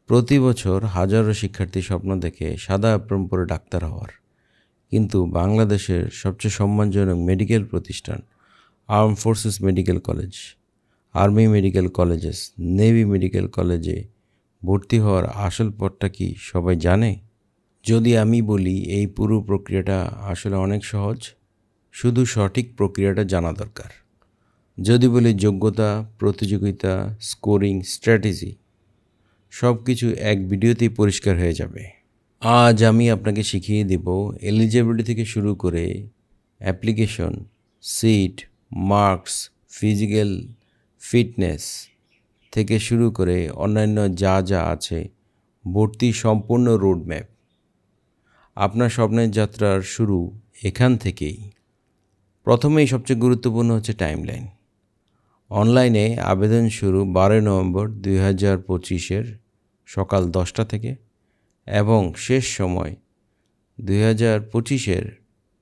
প্রতি বছর হাজারো শিক্ষার্থী স্বপ্ন দেখে সাদা অ্যাপ্রন পরে ডাক্তার হওয়ার, কিন্তু বাংলাদেশের সবচেয়ে সম্মানজনক মেডিকেল প্রতিষ্ঠান arm forces medical college, army medical colleges, navy medical কলেজে ভর্তি হওয়ার আসল পথটা কি সবাই জানে? যদি আমি বলি এই পুরো প্রক্রিয়াটা আসলে অনেক সহজ, শুধু সঠিক প্রক্রিয়াটা জানা দরকার। যদি বলি যোগ্যতা, প্রতিযোগিতা, স্কোরিং, স্ট্র্যাটেজি, সব কিছু এক ভিডিওতেই পরিষ্কার হয়ে যাবে। আজ আমি আপনাকে শিখিয়ে দেব এলিজিবিলিটি থেকে শুরু করে application, seat, marks, physical fitness থেকে শুরু করে অন্যান্য যা যা আছে, ভর্তি সম্পূর্ণ রোডম্যাপ। আপনার স্বপ্নের যাত্রার শুরু এখান থেকেই। প্রথমেই সবচেয়ে গুরুত্বপূর্ণ হচ্ছে টাইমলাইন। অনলাইনে আবেদন শুরু 12 নভেম্বর 2025 সকাল 10টা থেকে এবং শেষ সময় 2025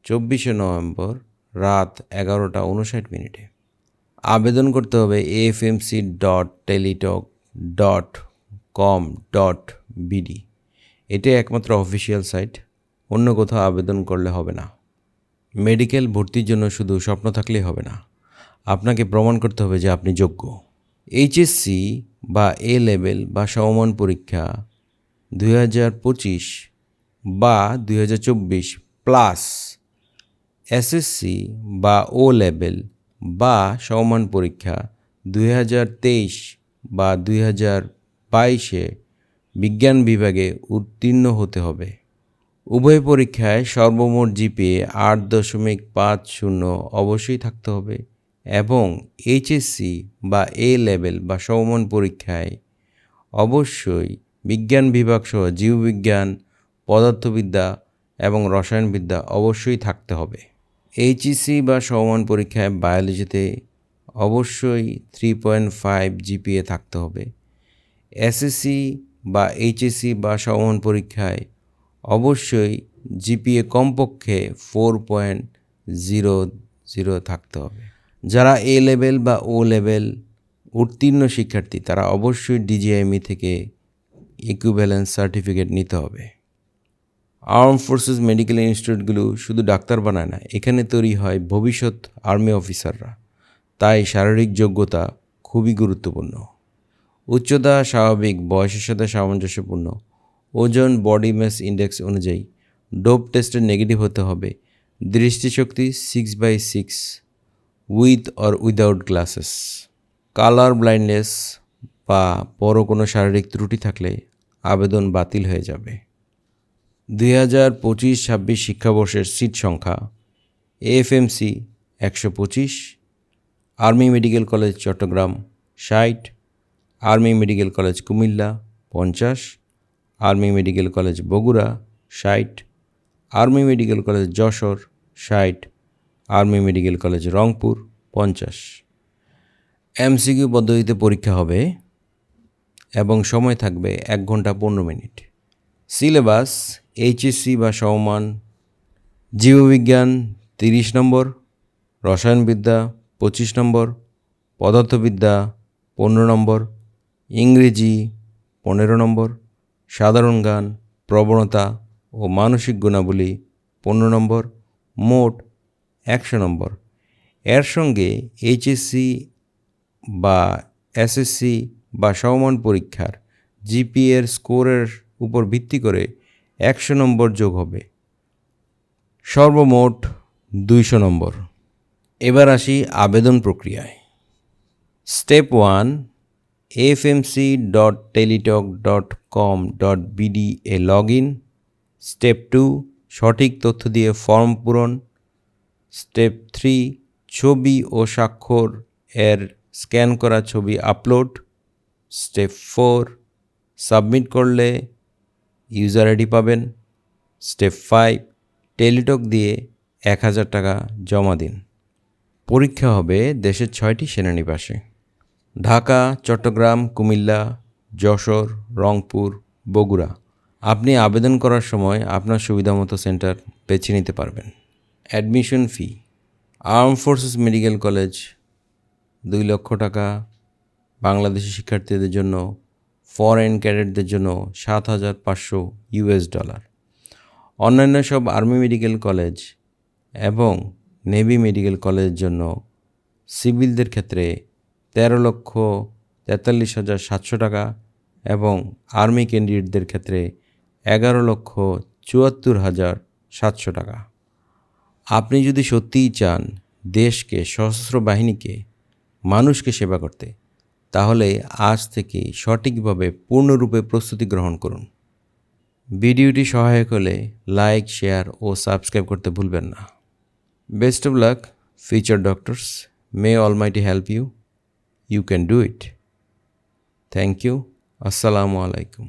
24 নভেম্বর রাত 11টা 59 মিনিটে। আবেদন করতে হবে afmc.teletalk.com.bd। এটাই একমাত্র অফিসিয়াল সাইট, অন্য কোথাও আবেদন করলে হবে না। মেডিকেল ভর্তির জন্য শুধু স্বপ্ন থাকলেই হবে না, আপনাকে প্রমাণ করতে হবে যে আপনি যোগ্য। এইচএসসি বা এ লেভেল বা সমমান পরীক্ষা 2025 বা 2024 প্লাস এসএসসি বা ও লেভেল বা সমমান পরীক্ষা 2023 বা 2022 বিজ্ঞান বিভাগে উত্তীর্ণ হতে হবে। উভয় পরীক্ষায় সর্বমোট জিপিএ 8.50 অবশ্যই থাকতে হবে এবং এইচএসসি বা এ লেভেল বা সমমান পরীক্ষায় অবশ্যই বিজ্ঞান বিভাগ সহ জীববিজ্ঞান, পদার্থবিদ্যা এবং রসায়নবিদ্যা অবশ্যই থাকতে হবে। এইচএসসি বা সমমান পরীক্ষায় বায়োলজিতে অবশ্যই 3.5 জিপিএ থাকতে হবে। এসএসসি বা এইচএসসি বা সমমান পরীক্ষায় অবশ্যই জিপিএ কমপক্ষে 4.00 থাকতে হবে। যারা এ লেভেল বা ও লেভেল উত্তীর্ণ শিক্ষার্থী তারা অবশ্যই ডিজিআইএমই থেকে ইকুইভ্যালেন্স সার্টিফিকেট নিতে হবে। আর্ম ফোর্সেস মেডিকেল ইনস্টিটিউটগুলো শুধু ডাক্তার বানায় না, এখানে তৈরি হয় ভবিষ্যৎ আর্মি অফিসাররা। তাই শারীরিক যোগ্যতা খুবই গুরুত্বপূর্ণ। উচ্চতা স্বাভাবিক, বয়সের সাথে সামঞ্জস্যপূর্ণ, ওজন বডি মাস ইন্ডেক্স অনুযায়ী, ডোপ টেস্টের নেগেটিভ হতে হবে, দৃষ্টিশক্তি 6/6 with or without glasses, colour blindness বা বড় কোনো শারীরিক ত্রুটি থাকলে আবেদন বাতিল হয়ে যাবে। 2025-26 শিক্ষাবর্ষের সিট সংখ্যা AFMC 125, army medical college Chattogram 60, army medical college Cumilla 50, army medical college Bogura 60, army medical college Jashore 60, army medical college Rangpur 50। MCQ পদ্ধতিতে পরীক্ষা হবে এবং সময় থাকবে 1 ঘন্টা 15 মিনিট। সিলেবাস এইচএসসি বা সমমান জীববিজ্ঞান 30 নম্বর, রসায়নবিদ্যা 25 নম্বর, পদার্থবিদ্যা 15 নম্বর, ইংরেজি 15 নম্বর, সাধারণ জ্ঞান, প্রবণতা ও মানসিক গুণাবলী 15 নম্বর, মোট 100 নম্বর। এর সঙ্গে এইচএসসি বা এসএসসি বা সমমান পরীক্ষার জিপিএর স্কোরের উপর ভিত্তি করে 100 নম্বর যোগ হবে, সর্বমোট 200 নম্বর। এবার আসি আবেদন প্রক্রিয়ায়। Step 1, afmc.teletalk.com.bd A log in. Step 2, সঠিক তথ্য দিয়ে ফর্ম পূরণ। স্টেপ 3, ছবি ও স্বাক্ষর এর স্ক্যান করা ছবি আপলোড। স্টেপ 4, সাবমিট করলে ইউজার আইডি পাবেন। স্টেপ 5, টেলিটক দিয়ে 1000 টাকা জমা দিন। পরীক্ষা হবে দেশের 6টি সেনানিবাসে: ঢাকা, চট্টগ্রাম, কুমিল্লা, যশোর, রংপুর, বগুড়া। আপনি আবেদন করার সময় আপনার সুবিধামতো সেন্টার বেছে নিতে পারবেন। অ্যাডমিশন ফি: আর্ম ফোর্সেস মেডিকেল কলেজ 2 লক্ষ টাকা, বাংলাদেশি শিক্ষার্থীদের জন্য ফরেন ক্যাডেটদের জন্য $7,500। অন্যান্য সব আর্মি মেডিকেল কলেজ এবং নেভি মেডিকেল কলেজের জন্য সিভিলদের ক্ষেত্রে 13,43,700 এবং আর্মি ক্যান্ডিডেটদের ক্ষেত্রে 11,74,700। আপনি যদি সত্যিই চান দেশকে, সশস্ত্র বাহিনীকে, মানুষকে সেবা করতে, তাহলে আজ থেকেই সঠিকভাবে পূর্ণরূপে প্রস্তুতি গ্রহণ করুন। ভিডিওটি সহায়ক হলে লাইক, শেয়ার ও সাবস্ক্রাইব করতে ভুলবেন না। Best of luck, future doctors. May Almighty help you. You can do it. Thank you. Assalamu alaikum.